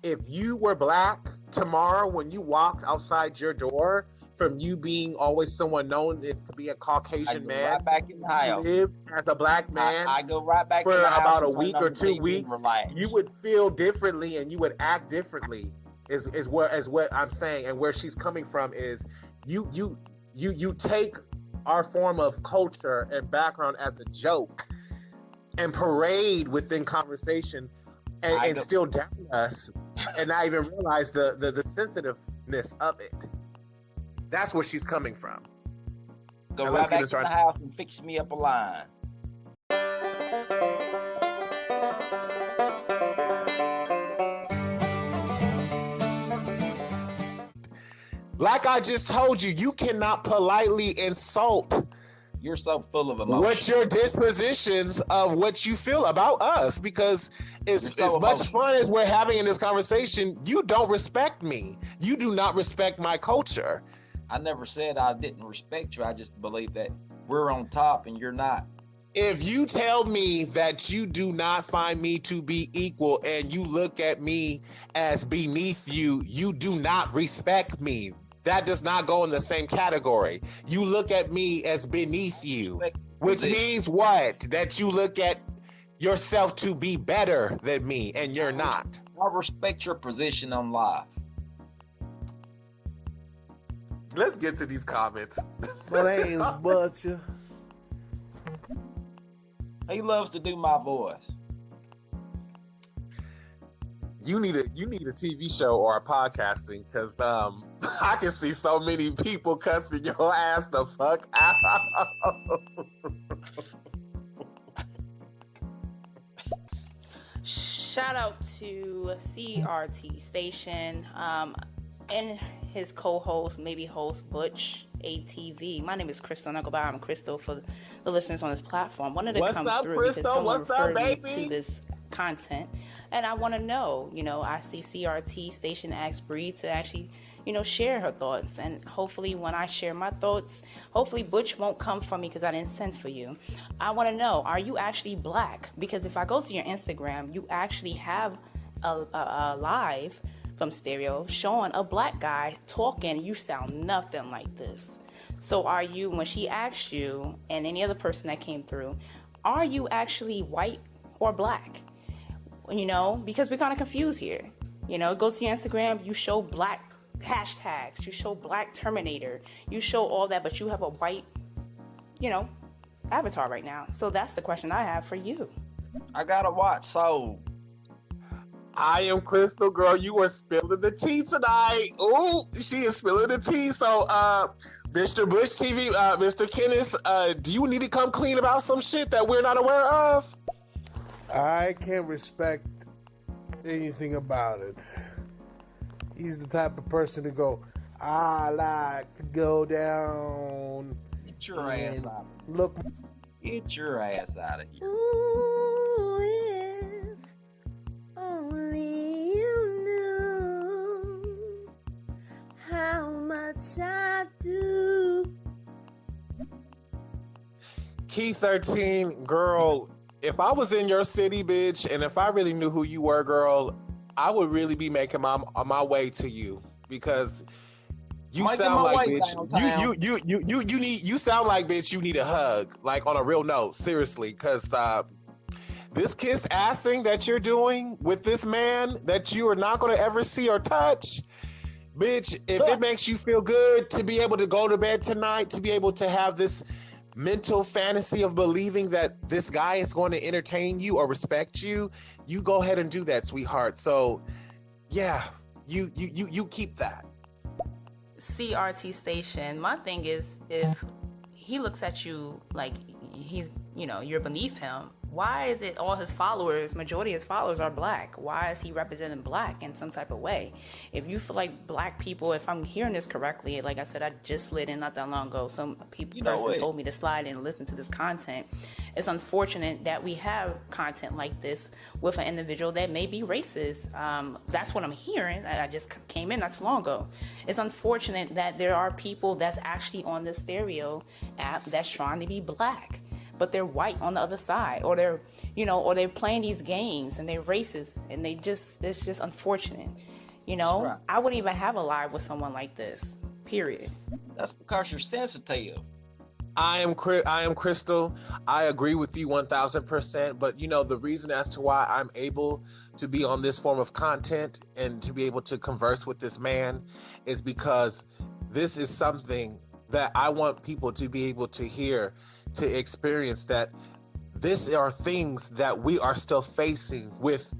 if you were black tomorrow when you walked outside your door, from you being always someone known as to be a Caucasian man, right back in the house. Live as a black man. I go right back for in the house about a week or 2 weeks. You would feel differently and you would act differently. Is what I'm saying, and where she's coming from is you take our form of culture and background as a joke and parade within conversation and still down us and not even realize the sensitiveness of it. That's where she's coming from. Go right back in the house and fix me up a line. Like I just told you, you cannot politely insult. You're so full of emotion. What's your dispositions of what you feel about us? Because as much fun as we're having in this conversation, you don't respect me. You do not respect my culture. I never said I didn't respect you. I just believe that we're on top and you're not. If you tell me that you do not find me to be equal and you look at me as beneath you, you do not respect me. That does not go in the same category. You look at me as beneath you, which means what? That you look at yourself to be better than me, and you're not. I respect your position on life. Let's get to these comments. My name's Butcher. He loves to do my voice. You need a TV show or a podcasting, because I can see so many people cussing your ass the fuck out. Shout out to CRT Station and his co-host, maybe host Butch ATV. My name is Crystal, and I go by I'm Crystal for the listeners on this platform. Wanted to come through because someone referred me to this content. And I want to know, I see CRT Station asked Bree to actually, share her thoughts. And hopefully when I share my thoughts, hopefully Butch won't come for me because I didn't send for you. I want to know, are you actually black? Because if I go to your Instagram, you actually have a live from Stereo showing a black guy talking. You sound nothing like this. So are you, when she asked you and any other person that came through, are you actually white or black? Because we're kind of confused here. Go to your Instagram, you show black hashtags, you show black Terminator, you show all that, but you have a white, avatar right now. So that's the question I have for you. I gotta watch Soul. I am Crystal, girl. You are spilling the tea tonight. Ooh, she is spilling the tea. So, Mr. Bush TV, Mr. Kenneth, do you need to come clean about some shit that we're not aware of? I can't respect anything about it. He's the type of person to go, I like to go down. Get your ass out. Look. Get your ass out of here. Ooh, if only you knew how much I do. Key 13, girl. If I was in your city, bitch, and if I really knew who you were, girl, I would really be making my way to you, because you sound like, bitch. You sound like, bitch, you need a hug, like on a real note, seriously, because this kiss assing that you're doing with this man that you are not going to ever see or touch, bitch. If it makes you feel good to be able to go to bed tonight, to be able to have this mental fantasy of believing that this guy is going to entertain you or respect you, you go ahead and do that, sweetheart. So yeah, you keep that. CRT Station, my thing is, if he looks at you like he's, you're beneath him, why is it all his followers, majority of his followers are black? Why is he representing black in some type of way? If you feel like black people, if I'm hearing this correctly, like I said, I just slid in not that long ago. Some person told me to slide in and listen to this content. It's unfortunate that we have content like this with an individual that may be racist. That's what I'm hearing. I just came in not too long ago. It's unfortunate that there are people that's actually on the Stereo app that's trying to be black. but they're white on the other side, or they're, or they're playing these games and they're racist, and it's just unfortunate. Right. I wouldn't even have a live with someone like this, period. That's because you're sensitive. I am Crystal. I agree with you 1000%. But the reason as to why I'm able to be on this form of content and to be able to converse with this man is because this is something that I want people to be able to hear, to experience, that these are things that we are still facing with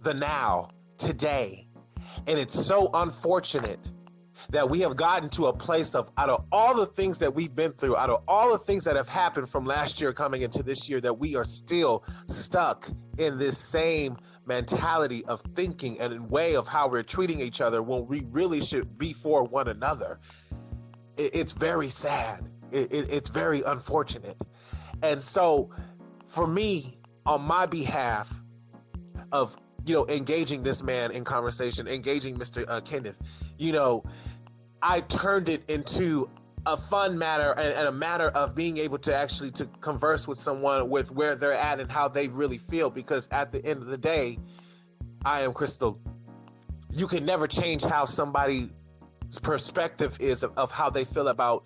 the now, today. And it's so unfortunate that we have gotten to a place of, out of all the things that we've been through, out of all the things that have happened from last year coming into this year, that we are still stuck in this same mentality of thinking and way of how we're treating each other when we really should be for one another. It's very sad. It's very unfortunate. And so for me, on my behalf of, engaging this man in conversation, engaging Mr. Kenneth, I turned it into a fun matter and a matter of being able to actually to converse with someone with where they're at and how they really feel. Because at the end of the day, I am Crystal. You can never change how somebody's perspective is of how they feel about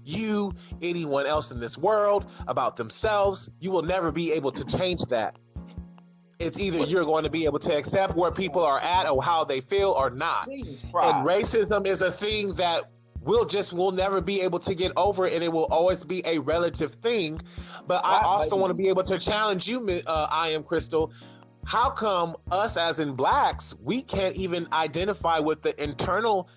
you, anyone else in this world, about themselves. You will never be able to change that. It's either you're going to be able to accept where people are at or how they feel or not. And racism is a thing that we'll never be able to get over, and it will always be a relative thing. But I also want to be able to challenge you, I am Crystal. How come us as in blacks, we can't even identify with the internal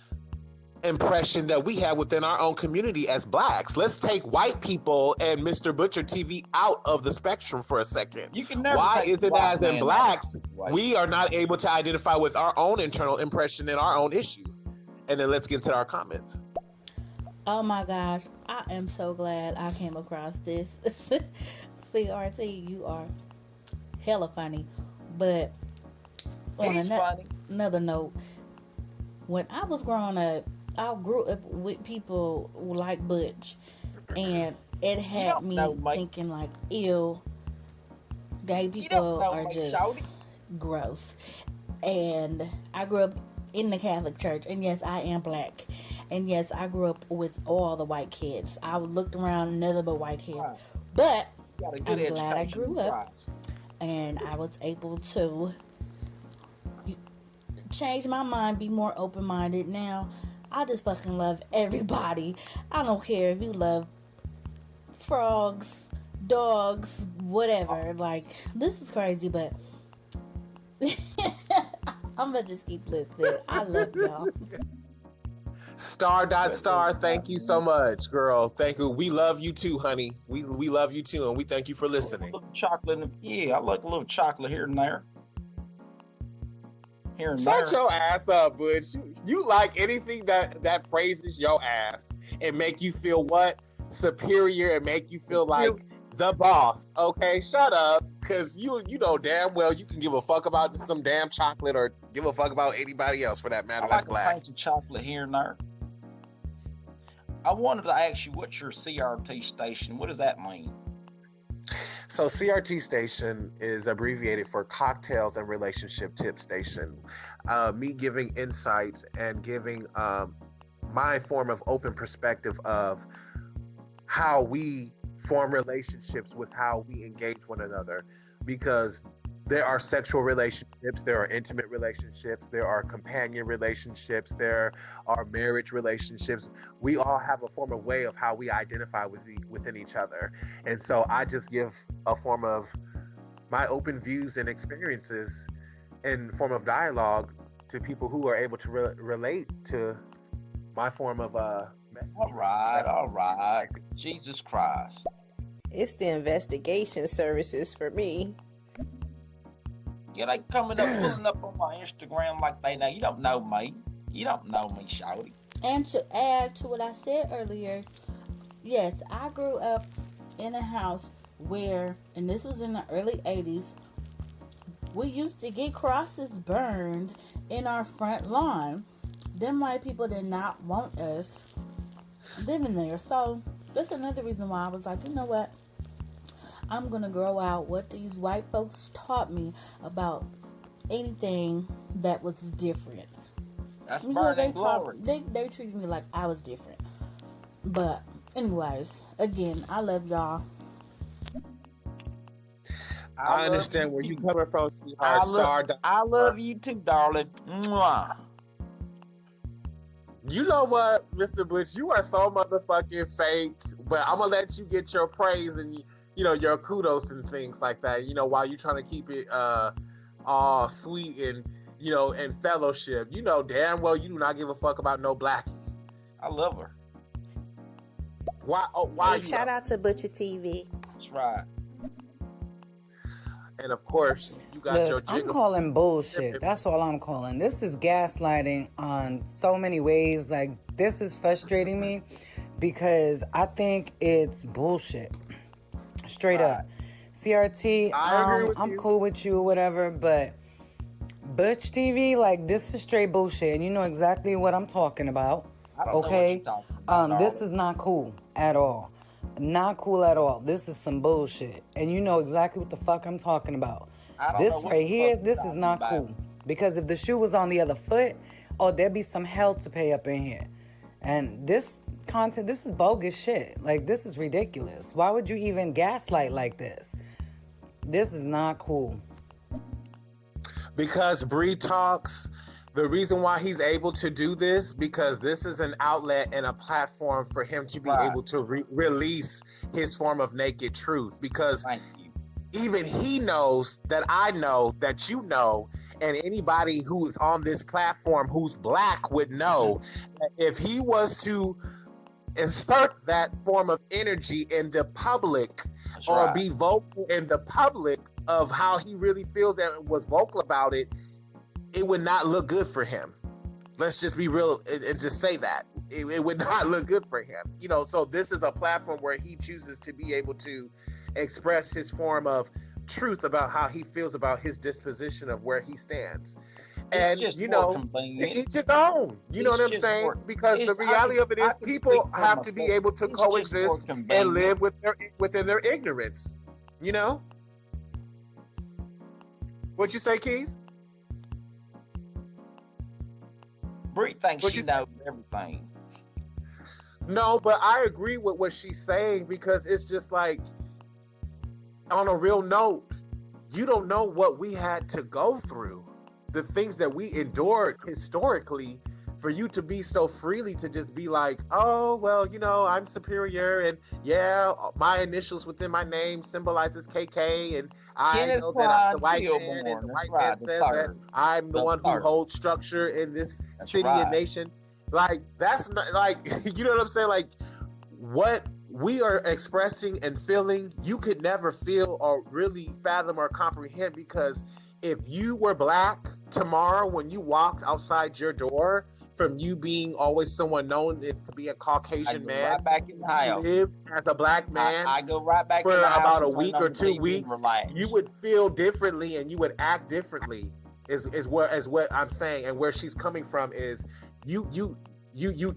impression that we have within our own community as blacks? Let's take white people and Mr. Butcher TV out of the spectrum for a second. You can never. Why is it as in blacks we are not able to identify with our own internal impression and our own issues? And then let's get into our comments. Oh my gosh, I am so glad I came across this. CRT, you are hella funny. But on another note, when I was growing up, I grew up with people like Butch, and it had me thinking like, ew, gay people are just gross. And I grew up in the Catholic Church, and yes, I am black, and yes, I grew up with all the white kids. I looked around, nothing but white kids. But I'm glad I grew up, and I was able to change my mind, be more open-minded. Now I just fucking love everybody. I don't care if you love frogs, dogs, whatever. Like, this is crazy, but I'm gonna just keep listening. I love y'all. Star. Thank you so much, girl. Thank you. We love you too, honey. We love you too, and we thank you for listening. A little chocolate, I like a little chocolate here and there. Shut your ass up, Butch. You like anything that praises your ass and make you feel what? Superior, and make you feel like the boss. Okay, shut up. Because you know damn well you can give a fuck about some damn chocolate or give a fuck about anybody else for that matter. I like a pinch of chocolate here and there. I wanted to ask you, what's your CRT station? What does that mean? So CRT station is abbreviated for Cocktails and Relationship Tip Station. Me giving insight and giving my form of open perspective of how we form relationships with how we engage one another. Because there are sexual relationships, there are intimate relationships, there are companion relationships, there are marriage relationships. We all have a form of way of how we identify within each other. And so I just give a form of my open views and experiences in form of dialogue to people who are able to relate to my form of All right. Jesus Christ. It's the investigation services for me. Yeah, they coming up, pulling up on my Instagram like they know. You don't know me. You don't know me, shawty. And to add to what I said earlier, yes, I grew up in a house where, and this was in the early 80s, we used to get crosses burned in our front lawn. Them white people did not want us living there. So that's another reason why I was like, you know what? I'm going to grow out what these white folks taught me about anything that was different. That's Because burning glory. they treated me like I was different. But anyways, again, I love y'all. I understand where you coming from, sweetheart. I love you too, darling. Mwah. You know what, Mr. Blitz, you are so motherfucking fake, but I'm gonna let you get your praise and your kudos and things like that. While you're trying to keep it all sweet and and fellowship. You know damn well you do not give a fuck about no blackie. I love her. Why? Why? Hey, shout out to Butcher TV. That's right. And of course, you got your I'm jiggle. calling bullshit. That's all I'm calling. This is gaslighting on so many ways. Like, this is frustrating me because I think it's bullshit. Straight up. CRT, I agree with I'm you. cool with you or whatever, but Butch TV, like, this is straight bullshit. And you know exactly what I'm talking about. I don't know what Okay? you're talking about, This darling. is not cool at all. Not cool at all. This is some bullshit. And you know exactly what the fuck I'm talking about. I don't This know what right the here, fuck this you're is talking not about. cool. Because if the shoe was on the other foot, oh, there'd be some hell to pay up in here. And this content, this is bogus shit. Like, this is ridiculous. Why would you even gaslight like this? This is not cool. Because Bree talks. The reason why he's able to do this, because this is an outlet and a platform for him to be able to release his form of naked truth. Because Thank you. even he knows that I know that you know, and anybody who is on this platform who's black would know that if he was to insert that form of energy in the public That's or right. be vocal in the public of how he really feels and was vocal about it, it would not look good for him. Let's just be real and just say that. It would not look good for him. So this is a platform where he chooses to be able to express his form of truth about how he feels about his disposition of where he stands. And, just more convenient. to each his own. You know It's what I'm just saying? more- Because the it's- reality of it I is can people speak for have to be myself. able to It's just more coexist and convenient. live within their ignorance. What'd you say, Keith? Bree thinks What she you- knows everything. No, but I agree with what she's saying because it's just like, on a real note, you don't know what we had to go through, the things that we endured historically, for you to be so freely to just be like, oh, well, I'm superior, and yeah, my initials within my name symbolizes KK, and I Kenneth know that I'm the Clyde white man, Gilmore, and the that's white right, man the says that third. I'm the The one third. who holds structure in this That's city right. and nation. Like, that's not, like, you know what I'm saying? Like, what we are expressing and feeling, you could never feel or really fathom or comprehend, because if you were black tomorrow when you walked outside your door, from you being always someone known as to be a I Caucasian go man, right back in the house. lived as a black man I go right back for in the house about a and turn week on or the 2 TV and weeks, relax. you would feel differently and you would act differently. Is what I'm saying, and where she's coming from is you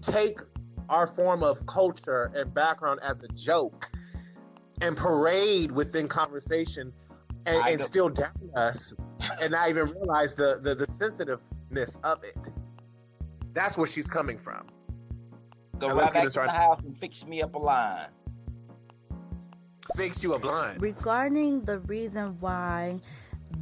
take our form of culture and background as a joke and parade within conversation and still down us and not even realize the sensitiveness of it. That's where she's coming from. Go Now right let's get back this in right. the house and fix me up a line. Fix you a blind. Regarding the reason why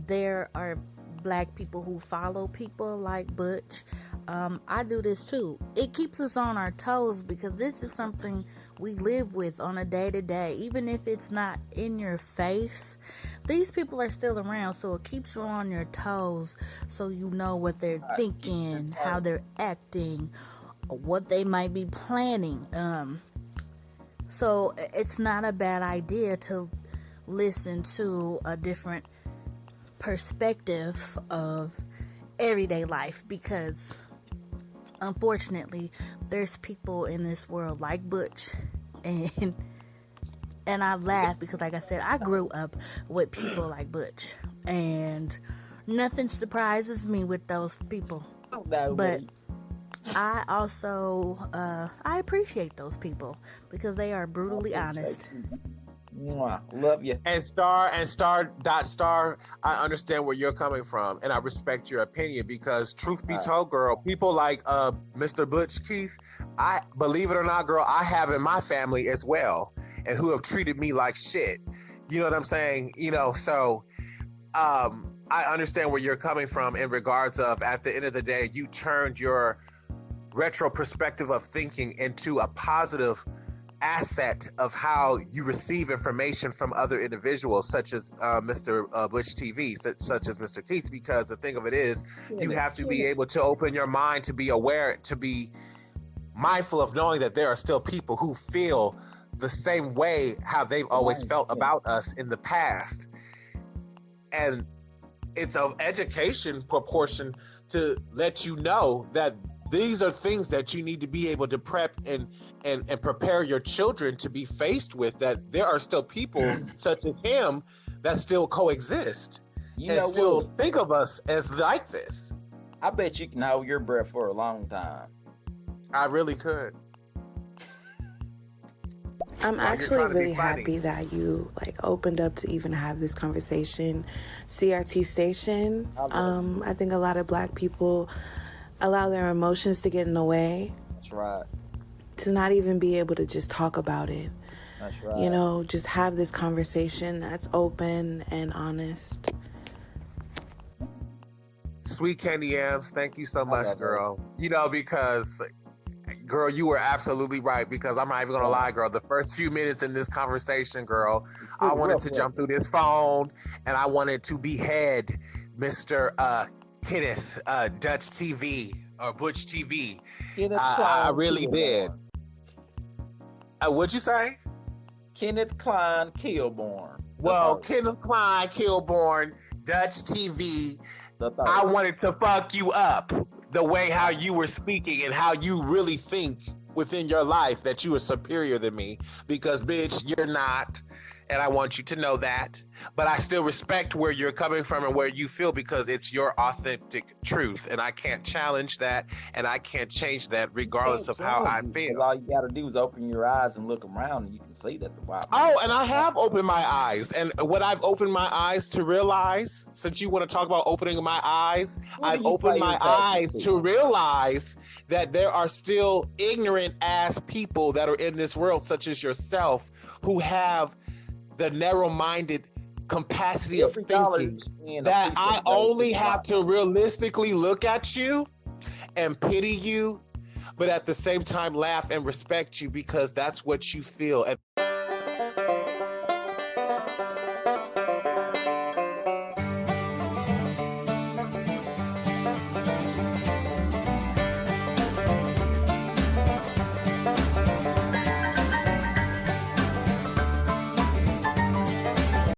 there are black people who follow people like Butch, I do this too. It keeps us on our toes because this is something we live with on a day-to-day. Even if it's not in your face, these people are still around, so it keeps you on your toes so you know what they're thinking, how they're acting, what they might be planning. So it's not a bad idea to listen to a different perspective of everyday life, because unfortunately there's people in this world like Butch, and I laugh because, like I said, I grew up with people like Butch, and nothing surprises me with those people. But I also I appreciate those people because they are brutally honest. Mwah. Love you. And star, I understand where you're coming from, and I respect your opinion because, truth be told, girl, people like Mr. Butch Keith, I believe it or not, girl, I have in my family as well, and who have treated me like shit. You know what I'm saying? You know, so I understand where you're coming from in regards of, at the end of the day, you turned your retro perspective of thinking into a positive asset of how you receive information from other individuals, such as Mr. Bush TV, such as Mr. Keith, because the thing of it is, you have to be able to open your mind to be aware, to be mindful of knowing that there are still people who feel the same way how they've always felt about us in the past. And it's of education proportion to let you know that these are things that you need to be able to prep and prepare your children to be faced with, that there are still people such as him that still coexist and still think of us as like this. I bet you can hold your breath for a long time. I really could. I'm actually really happy that you opened up to even have this conversation. CRT station. I think a lot of Black people allow their emotions to get in the way. That's right. To not even be able to just talk about it. That's right. You know, just have this conversation that's open and honest. Sweet Candy Yams, thank you so much, girl. You know, because, girl, you were absolutely right, because I'm not even going to lie, girl. The first few minutes in this conversation, girl, I wanted to jump through this phone and I wanted to behead Mr. Kenneth Dutch TV or Butch TV. I really did. What'd you say? Kenneth Klein Kilborn. Well, Kenneth Klein Kilborn, Dutch TV. I wanted to fuck you up the way how you were speaking and how you really think within your life that you are superior than me, because bitch, you're not. And I want you to know that. But I still respect where you're coming from and where you feel, because it's your authentic truth. And I can't challenge that, and I can't change that regardless of how I feel. All you got to do is open your eyes and look around, and you can see that the white man. Oh, and I have opened my eyes. And what I've opened my eyes to realize, since you want to talk about opening my eyes, I've opened my eyes to realize that there are still ignorant ass people that are in this world, such as yourself, who have the narrow-minded capacity of thinking that I only have to realistically look at you and pity you, but at the same time laugh and respect you, because that's what you feel. And